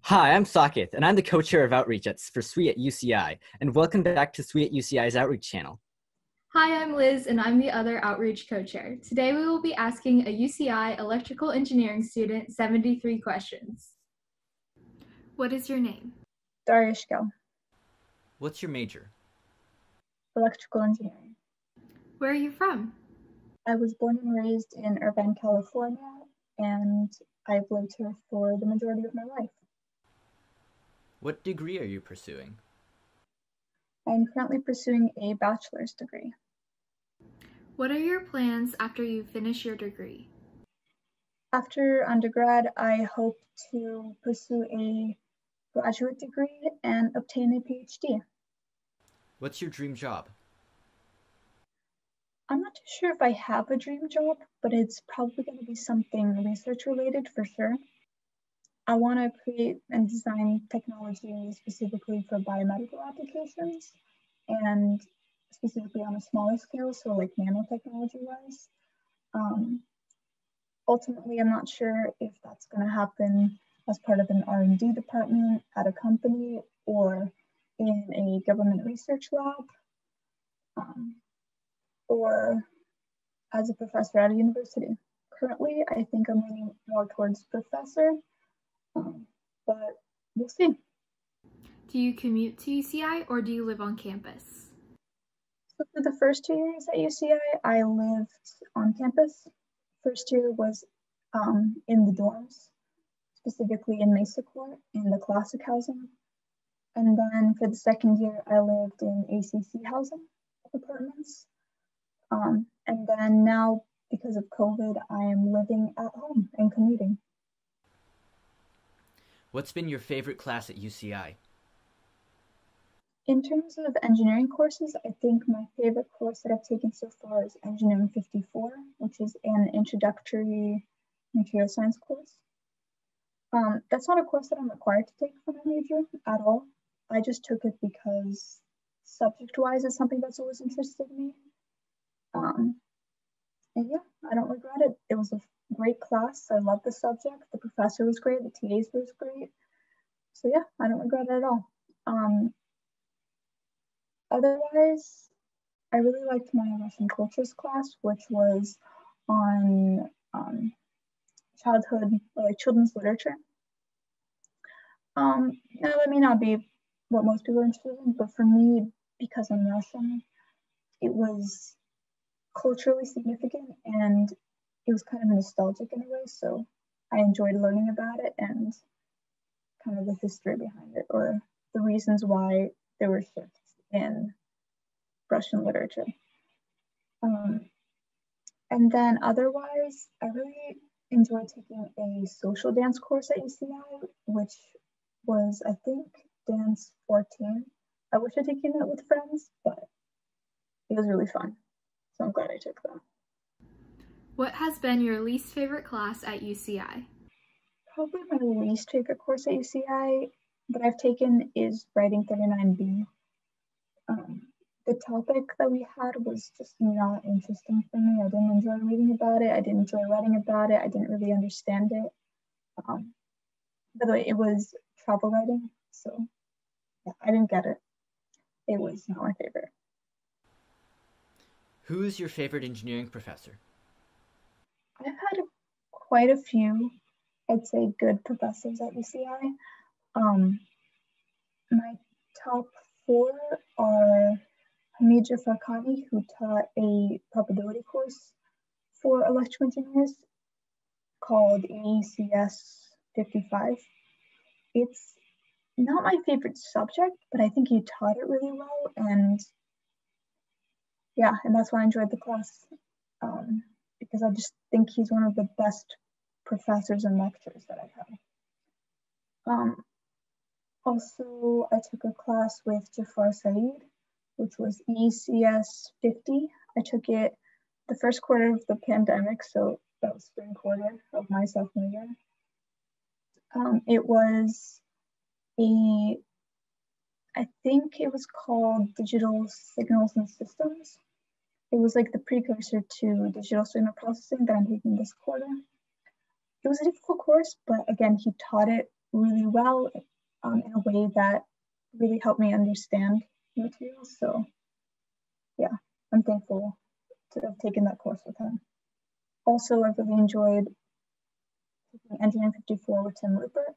Hi, I'm Saket, and I'm the co-chair of Outreach for SWE at UCI, and welcome back to SWE at UCI's Outreach channel. Hi, I'm Liz, and I'm the other Outreach co-chair. Today we will be asking a UCI electrical engineering student 73 questions. What is your name? Daria Shkel, What's your major? electrical engineering. Where are you from? I was born and raised in Irvine, California, and I've lived here for the majority of my life. What degree are you pursuing? I'm currently pursuing a bachelor's degree. What are your plans after you finish your degree? After undergrad, I hope to pursue a graduate degree and obtain a PhD. What's your dream job? I'm not too sure if I have a dream job, but it's probably going to be something research related for sure. I want to create and design technology specifically for biomedical applications and specifically on a smaller scale, so like nanotechnology wise. Ultimately, I'm not sure if that's going to happen as part of an R&D department at a company or in a government research lab, or as a professor at a university. Currently, I think I'm leaning more towards professor, but we'll see. Do you commute to UCI or do you live on campus? So for the first 2 years at UCI, I lived on campus. First year was in the dorms, specifically in Mesa Court in the classic housing. And then for the second year, I lived in ACC housing apartments. And then now, because of COVID, I am living at home and commuting. What's been your favorite class at UCI? In terms of engineering courses, I think my favorite course that I've taken so far is Engineering 54, which is an introductory material science course. That's not a course that I'm required to take for my major at all. I just took it because subject-wise it's something that's always interested me. And yeah, I don't regret it. It was a great class. I loved the subject. The professor was great. The TAs was great. So yeah, I don't regret it at all. Otherwise, I really liked my Russian cultures class, which was on childhood, or like children's literature. Now that may not be what most people are interested in, but for me, because I'm Russian, it was culturally significant and it was kind of nostalgic in a way. So I enjoyed learning about it and kind of the history behind it, or the reasons why there were shifts in Russian literature. And then otherwise, I really enjoyed taking a social dance course at UCI, which was, I think, dance 14. I wish I'd taken it with friends, but it was really fun. So I'm glad I took that. What has been your least favorite class at UCI? Probably my least favorite course at UCI that I've taken is Writing 39B. The topic that we had was just not interesting for me. I didn't enjoy reading about it. I didn't enjoy writing about it. I didn't really understand it. By the way, it was travel writing, so yeah, I didn't get it. It was not my favorite. Who's your favorite engineering professor? I've had quite a few, I'd say, good professors at UCI. My top 4 are Hamid Jafarkhani, who taught a probability course for electrical engineers called ECS 55. It's not my favorite subject, but I think he taught it really well, and yeah, and that's why I enjoyed the class, because I just think he's one of the best professors and lecturers that I've had. Also, I took a class with Jafar Saeed, which was ECS 50. I took it the first quarter of the pandemic, so that was spring quarter of my sophomore year. It was I think it was called Digital Signals and Systems. It was like the precursor to digital signal processing that I'm taking this quarter. It was a difficult course, but again, he taught it really well in a way that really helped me understand the materials. So yeah, I'm thankful to have taken that course with him. Also, I really enjoyed taking Engineering 54 with Tim Rupert.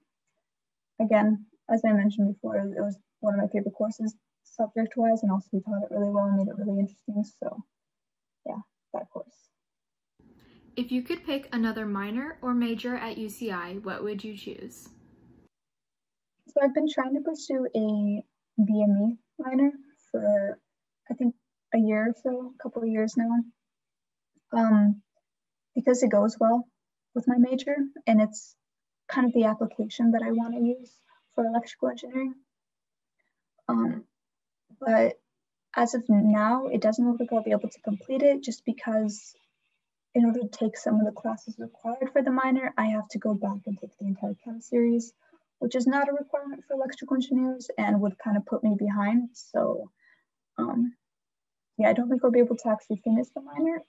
Again, as I mentioned before, it was one of my favorite courses subject-wise, and also he taught it really well and made it really interesting. So yeah, that course. If you could pick another minor or major at UCI, what would you choose? So I've been trying to pursue a BME minor for, I think, a year or so, a couple of years now, because it goes well with my major, and it's kind of the application that I want to use for electrical engineering. But as of now, it doesn't look like I'll be able to complete it just because in order to take some of the classes required for the minor, I have to go back and take the entire chem series, which is not a requirement for electrical engineers and would kind of put me behind. So yeah, I don't think I'll be able to actually finish the minor,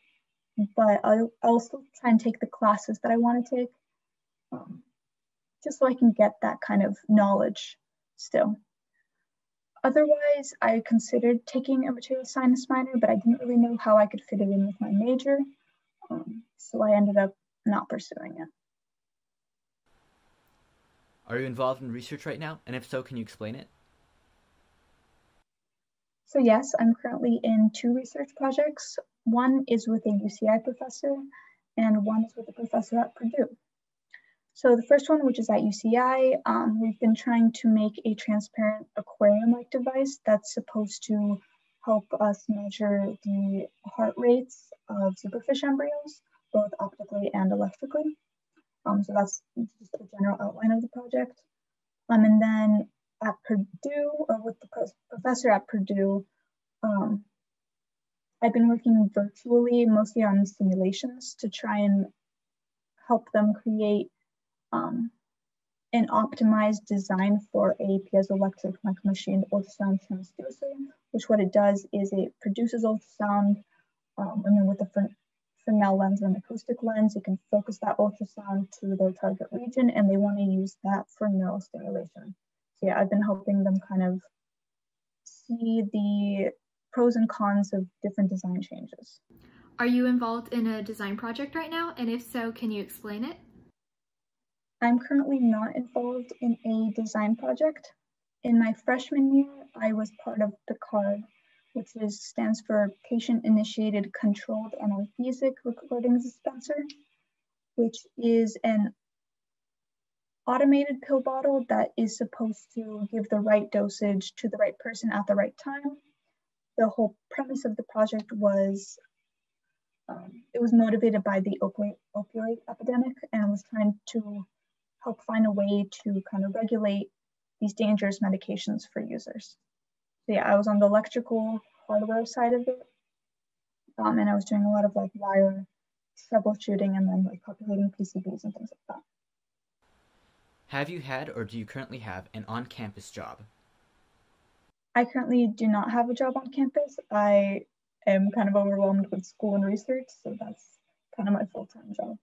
but I'll still try and take the classes that I want to take, just so I can get that kind of knowledge still. Otherwise, I considered taking a material science minor, but I didn't really know how I could fit it in with my major. So I ended up not pursuing it. Are you involved in research right now? And if so, can you explain it? So yes, I'm currently in 2 research projects. One is with a UCI professor, and one is with a professor at Purdue. So the first one, which is at UCI, we've been trying to make a transparent aquarium-like device that's supposed to help us measure the heart rates of zebrafish embryos, both optically and electrically. So that's just the general outline of the project. And then at Purdue, or with the professor at Purdue, I've been working virtually, mostly on simulations, to try and help them create an optimized design for a piezoelectric micromachined ultrasound transducer, which what it does is it produces ultrasound, and then with the Fresnel lens and acoustic lens, you can focus that ultrasound to their target region, and they want to use that for neural stimulation. So yeah, I've been helping them kind of see the pros and cons of different design changes. Are you involved in a design project right now? And if so, can you explain it? I'm currently not involved in a design project. In my freshman year, I was part of PICARD, which stands for Patient Initiated Controlled Analgesic Recording Dispenser, which is an automated pill bottle that is supposed to give the right dosage to the right person at the right time. The whole premise of the project was, it was motivated by the opioid epidemic, and was trying to help find a way to kind of regulate these dangerous medications for users. So yeah, I was on the electrical hardware side of it, and I was doing a lot of like wire troubleshooting and then like populating PCBs and things like that. Have you had or do you currently have an on-campus job? I currently do not have a job on campus. I am kind of overwhelmed with school and research, so that's kind of my full-time job.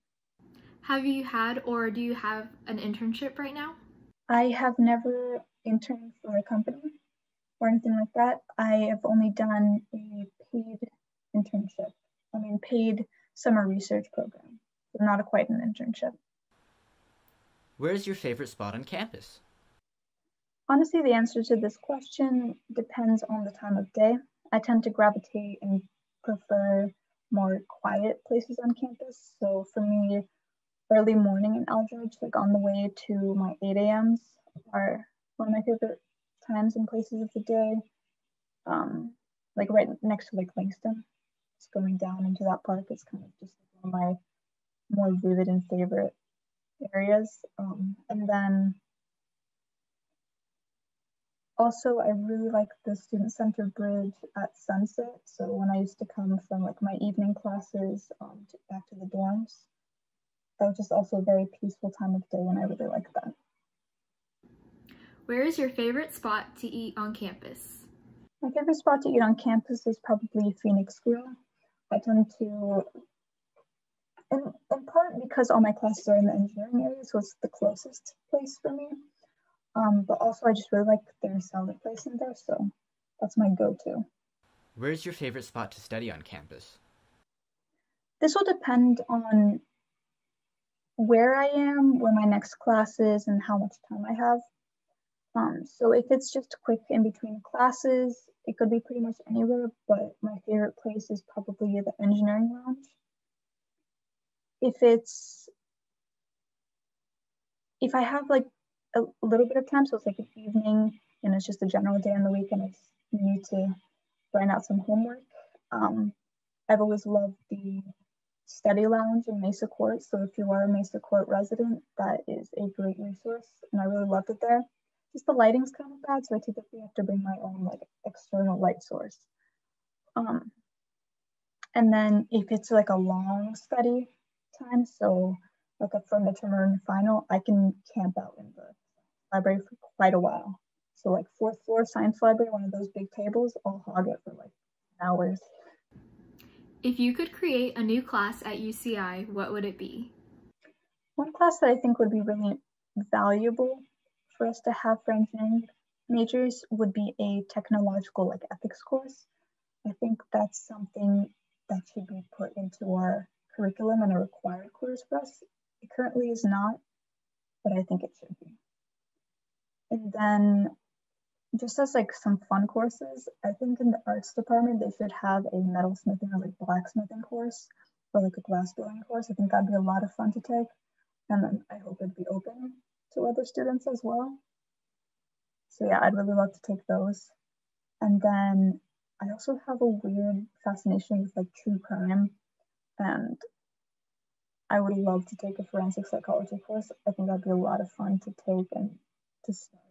Have you had or do you have an internship right now? I have never interned for a company or anything like that. I have only done a paid summer research program, but not quite an internship. Where is your favorite spot on campus? Honestly, the answer to this question depends on the time of day. I tend to gravitate and prefer more quiet places on campus. So for me, early morning in Eldridge, like on the way to my 8 a.m.s, are one of my favorite times and places of the day. Like right next to like Langston, just going down into that park is kind of just one of my more vivid and favorite areas. And then also, I really like the Student Center Bridge at sunset. So when I used to come from like my evening classes back to the dorms, that was just also a very peaceful time of day, and I really like that. Where is your favorite spot to eat on campus? My favorite spot to eat on campus is probably Phoenix Grill. I tend to, in part because all my classes are in the engineering area, so it's the closest place for me. But also I just really like their salad place in there, so that's my go-to. Where's your favorite spot to study on campus? This will depend on where I am, where my next class is, and how much time I have. So if it's just quick in between classes, it could be pretty much anywhere, but my favorite place is probably the engineering lounge. If I have like a little bit of time, so it's like an evening and it's just a general day on the week and I just need to find out some homework, I've always loved the study lounge in Mesa Court. So if you are a Mesa Court resident, that is a great resource, and I really loved it there. Just the lighting's kind of bad, so I typically have to bring my own like external light source. And then if it's like a long study time, so like for midterm or final, I can camp out in the library for quite a while. So like fourth floor science library, one of those big tables, I'll hog it for like hours. If you could create a new class at UCI, what would it be? One class that I think would be really valuable for us to have for engineering majors would be a technological like ethics course. I think that's something that should be put into our curriculum and a required course for us. It currently is not, but I think it should be. And then just as like some fun courses, I think in the arts department, they should have a metalsmithing or like blacksmithing course or like a glass blowing course. I think that'd be a lot of fun to take. And then I hope it'd be open to other students as well. So yeah, I'd really love to take those. And then I also have a weird fascination with like true crime, and I would love to take a forensic psychology course. I think that'd be a lot of fun to take and to start.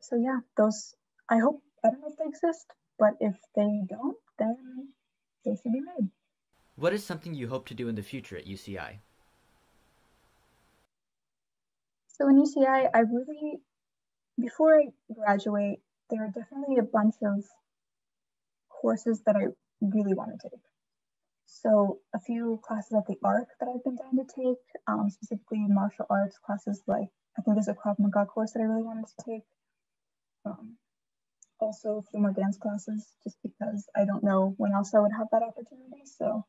So yeah, those, I don't know if they exist, but if they don't, then they should be made. What is something you hope to do in the future at UCI? So in UCI, before I graduate, there are definitely a bunch of courses that I really want to take. So a few classes at the ARC that I've been dying to take, specifically martial arts classes, like I think there's a Krav Maga course that I really wanted to take. Also a few more dance classes, just because I don't know when else I would have that opportunity. So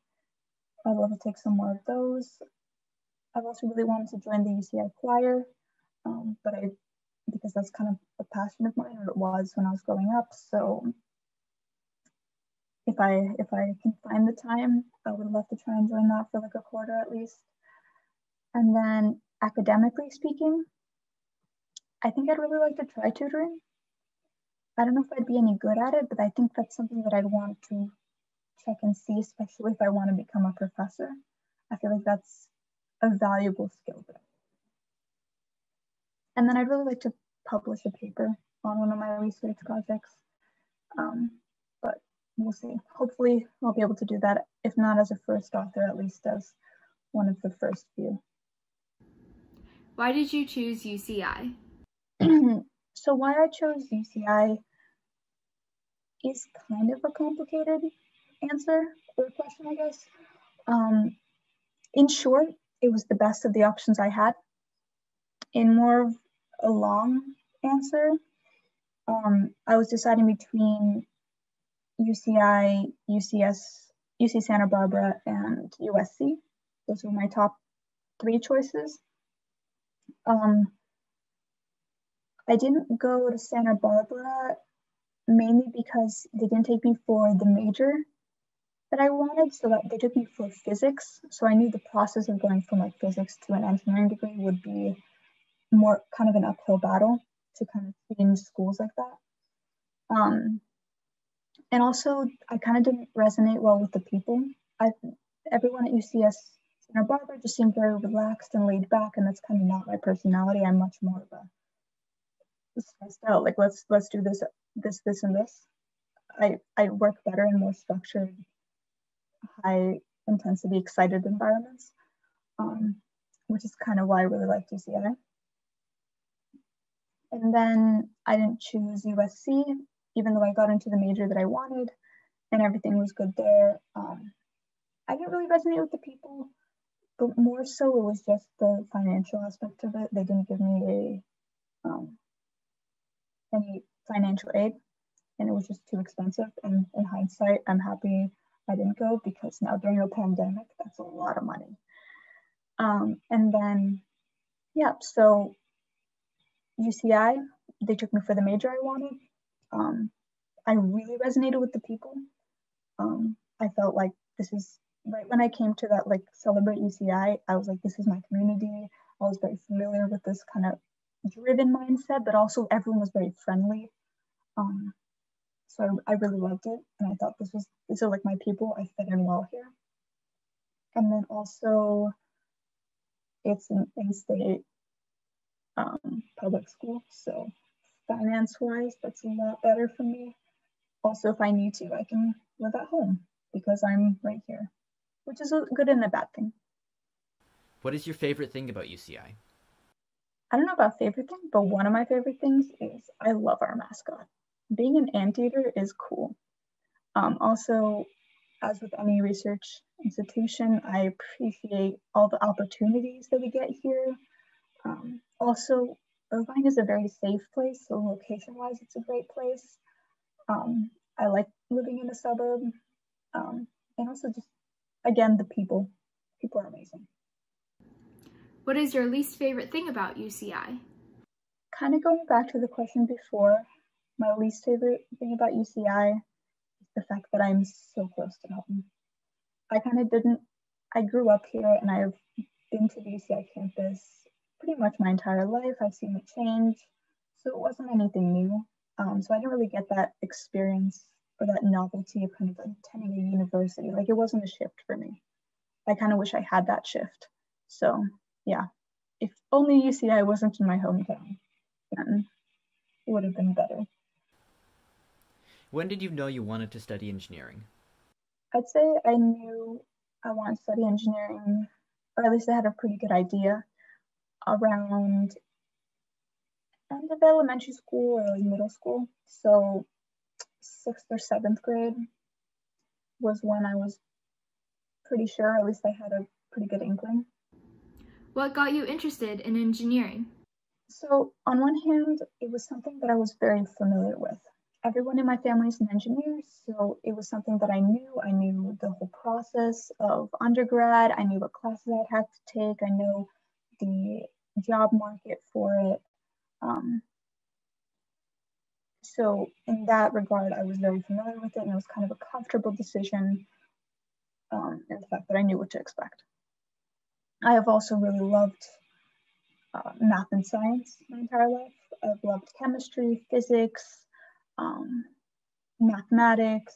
I'd love to take some more of those. I've also really wanted to join the UCI choir, but because that's kind of a passion of mine, or it was when I was growing up. So if I can find the time, I would love to try and join that for like a quarter at least. And then academically speaking, I think I'd really like to try tutoring. I don't know if I'd be any good at it, but I think that's something that I'd want to check and see, especially if I want to become a professor. I feel like that's a valuable skill there. And then I'd really like to publish a paper on one of my research projects. But we'll see. Hopefully I'll be able to do that, if not as a first author, at least as one of the first few. Why did you choose UCI? So why I chose UCI is kind of a complicated answer or question, I guess. In short, it was the best of the options I had. In more of a long answer, I was deciding between UCI, UCS, UC Santa Barbara, and USC. Those were my top 3 choices. I didn't go to Santa Barbara mainly because they didn't take me for the major that I wanted, so that they took me for physics. So I knew the process of going from like physics to an engineering degree would be more kind of an uphill battle to kind of change schools like that. And also, I kind of didn't resonate well with the people. Everyone at UCS Santa Barbara just seemed very relaxed and laid back, and that's kind of not my personality. I'm much more of a stressed out, like let's do this, and this. I work better in more structured, high intensity, excited environments, which is kind of why I really liked UCI. And then I didn't choose USC, even though I got into the major that I wanted and everything was good there. I didn't really resonate with the people. but more so it was just the financial aspect of it. They didn't give me any financial aid, and it was just too expensive. And in hindsight, I'm happy I didn't go, because now during a pandemic, that's a lot of money. And then, yeah, so UCI, they took me for the major I wanted. I really resonated with the people. I felt like this is right when I came to that, like, Celebrate UCI, I was like, this is my community. I was very familiar with this kind of driven mindset, but also everyone was very friendly. So I really loved it, and I thought these are like my people. I fit in well here. And then also, it's an in-state public school, so finance-wise, that's a lot better for me. Also, if I need to, I can live at home because I'm right here, which is a good and a bad thing. What is your favorite thing about UCI? I don't know about favorite thing, but one of my favorite things is I love our mascot. Being an anteater is cool. Also, as with any research institution, I appreciate all the opportunities that we get here. Also, Irvine is a very safe place, so location-wise, it's a great place. I like living in a suburb, and also just, again, the people. People are amazing. What is your least favorite thing about UCI? Kind of going back to the question before, my least favorite thing about UCI is the fact that I'm so close to home. I grew up here, and I've been to the UCI campus pretty much my entire life. I've seen it change, so it wasn't anything new. So I didn't really get that experience or that novelty of kind of attending a university. Like, it wasn't a shift for me. I kind of wish I had that shift. So yeah, if only UCI wasn't in my hometown, then it would have been better. When did you know you wanted to study engineering? I'd say I knew I wanted to study engineering, or at least I had a pretty good idea around end of elementary school or middle school. So 6th or 7th grade was when I was pretty sure, at least I had a pretty good inkling. What got you interested in engineering? So on one hand, it was something that I was very familiar with. Everyone in my family is an engineer, so it was something that I knew. I knew the whole process of undergrad. I knew what classes I'd have to take. I know the job market for it. So in that regard, I was very familiar with it, and it was kind of a comfortable decision, in the fact that I knew what to expect. I have also really loved math and science my entire life. I've loved chemistry, physics, mathematics,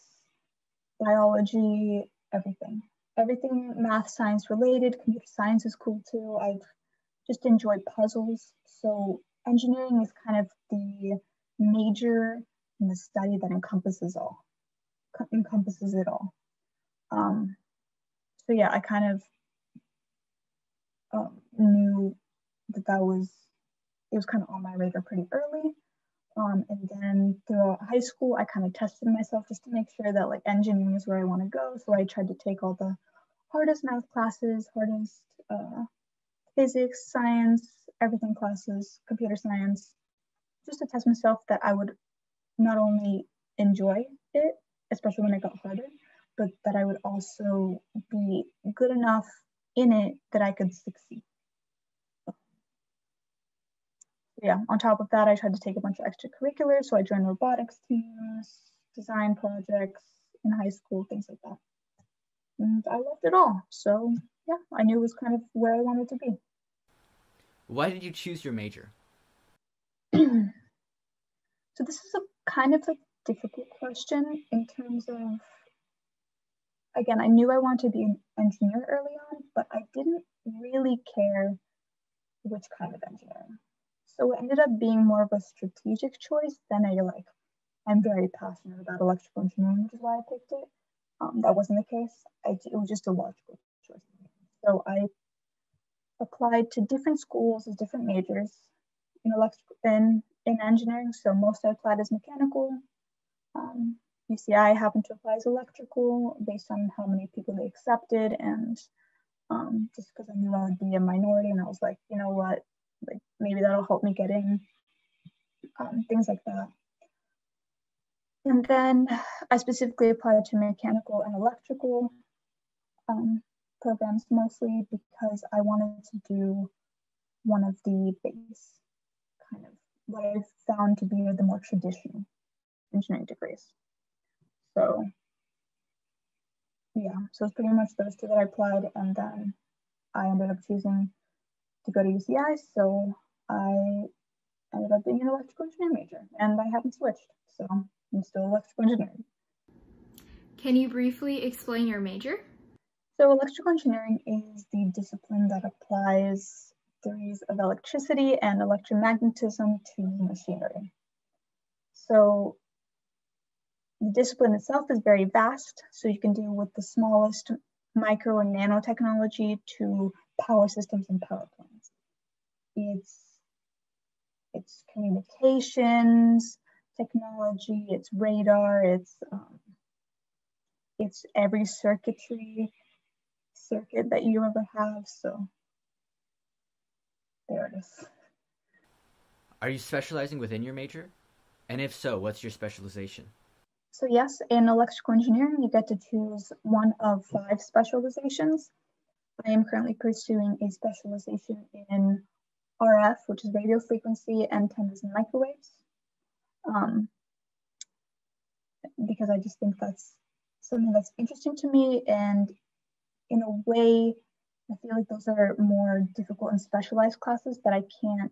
biology, everything. Everything math, science related. Computer science is cool too. I've just enjoyed puzzles. So engineering is kind of the major in the study that encompasses it all. So yeah, I kind of knew that it was kind of on my radar pretty early. And then throughout high school, I kind of tested myself just to make sure that, like, engineering is where I want to go. So I tried to take all the hardest math classes, hardest physics, science, everything classes, computer science, just to test myself that I would not only enjoy it, especially when it got harder, but that I would also be good enough in it that I could succeed. Yeah, on top of that, I tried to take a bunch of extracurriculars. So I joined robotics teams, design projects in high school, things like that. And I loved it all. So yeah, I knew it was kind of where I wanted to be. Why did you choose your major? So this is a kind of like difficult question in terms of, again, I knew I wanted to be an engineer early on, but I didn't really care which kind of engineering. So it ended up being more of a strategic choice than I'm very passionate about electrical engineering, which is why I picked it. That wasn't the case. It was just a logical choice. So I applied to different schools with different majors in engineering. So most I applied as mechanical. UCI happened to apply as electrical based on how many people they accepted, and just because I knew I would be a minority, and I was like, you know what, like maybe that'll help me get in, things like that. And then I specifically applied to mechanical and electrical programs mostly because I wanted to do one of the base, kind of what I found to be the more traditional engineering degrees. So yeah, so it's pretty much those two that I applied, and then I ended up choosing to go to UCI, so I ended up being an electrical engineering major, and I haven't switched, so I'm still electrical engineering. Can you briefly explain your major? So electrical engineering is the discipline that applies theories of electricity and electromagnetism to machinery. So the discipline itself is very vast, so you can deal with the smallest micro and nanotechnology to power systems and power plants. It's communications technology, it's radar, it's every circuit that you ever have. So there it is. Are you specializing within your major? And if so, what's your specialization? So yes, in electrical engineering, you get to choose one of 5 specializations. I am currently pursuing a specialization in RF, which is radio frequency, antennas, and microwaves, because I just think that's something that's interesting to me, and in a way, I feel like those are more difficult and specialized classes that I can't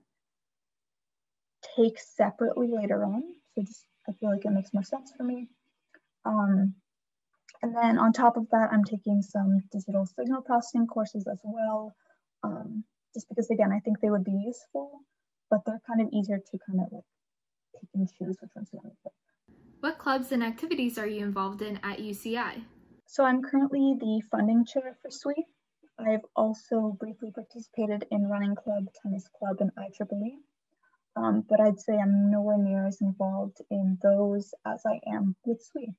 take separately later on. So I feel like it makes more sense for me. And then on top of that, I'm taking some digital signal processing courses as well, just because, again, I think they would be useful, but they're kind of easier to kind of like pick and choose which ones you want to pick. What clubs and activities are you involved in at UCI? So I'm currently the funding chair for SWE. I've also briefly participated in running club, tennis club, and IEEE. But I'd say I'm nowhere near as involved in those as I am with SWE.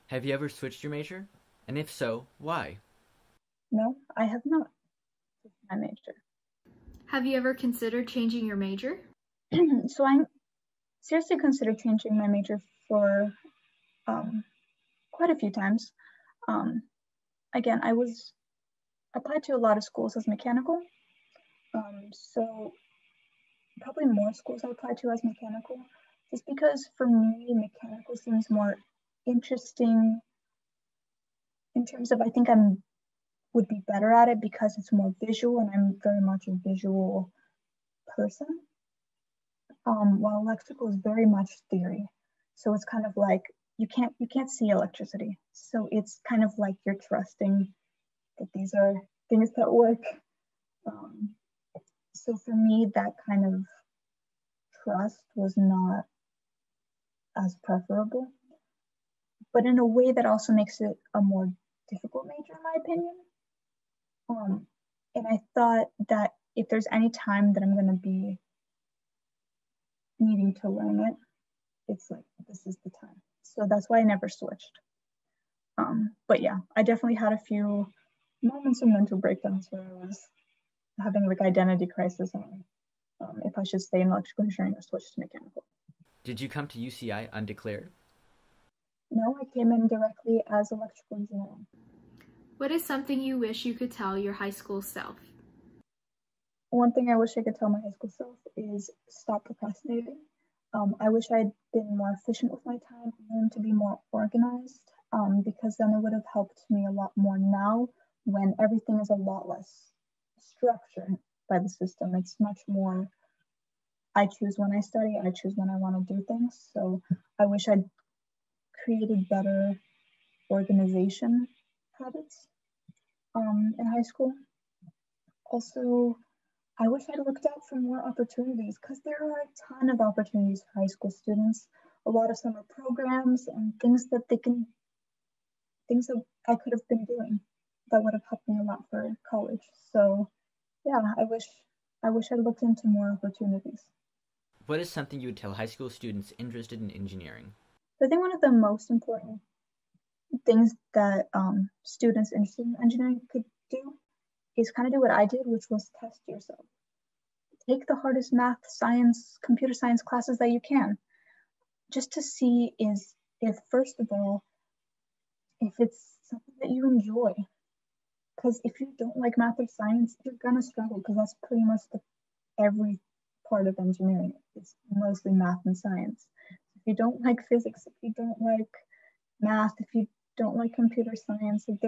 Have you ever switched your major? And if so, why? No, I have not switched my major. Have you ever considered changing your major? So I seriously considered changing my major for quite a few times. Again, I was applied to a lot of schools as mechanical. So probably more schools I applied to as mechanical, just because for me, mechanical seems more interesting in terms of I think I would be better at it because it's more visual, and I'm very much a visual person. While electrical is very much theory, so it's kind of like you can't see electricity, so it's kind of like you're trusting that these are things that work. So for me, that kind of trust was not as preferable, but in a way that also makes it a more difficult major, in my opinion. And I thought that if there's any time that I'm going to be needing to learn it, it's like, this is the time. So that's why I never switched. But yeah, I definitely had a few moments of mental breakdowns where I was having like identity crisis on if I should stay in electrical engineering or switch to mechanical. Did you come to UCI undeclared? No, I came in directly as electrical engineering. What is something you wish you could tell your high school self? One thing I wish I could tell my high school self is stop procrastinating. I wish I'd been more efficient with my time and to be more organized, because then it would have helped me a lot more now when everything is a lot less structured by the system. It's much more, I choose when I study, I choose when I want to do things. So I wish I'd created better organization habits in high school. Also, I wish I'd looked out for more opportunities, because there are a ton of opportunities for high school students, a lot of summer programs and things that I could have been doing that would have helped me a lot for college. So yeah, I wish I'd looked into more opportunities. What is something you would tell high school students interested in engineering? I think one of the most important things that students interested in engineering could do is kind of do what I did, which was test yourself. Take the hardest math, science, computer science classes that you can, just to see if first of all, if it's something that you enjoy. Because if you don't like math or science, you're gonna struggle, because that's pretty much every part of engineering. It's mostly math and science. If you don't like physics, if you don't like math, if you don't like computer science, you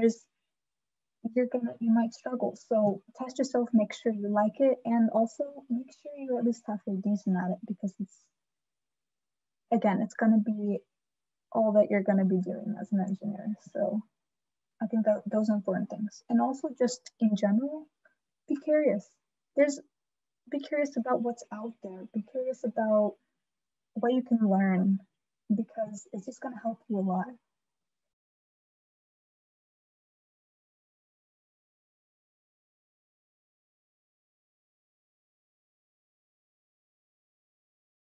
might struggle. So test yourself, make sure you like it, and also make sure you're at least halfway decent at it, because it's gonna be all that you're gonna be doing as an engineer. So I think that those are important things. And also just in general, be curious. Be curious about what's out there. Be curious about what you can learn, because it's just gonna help you a lot.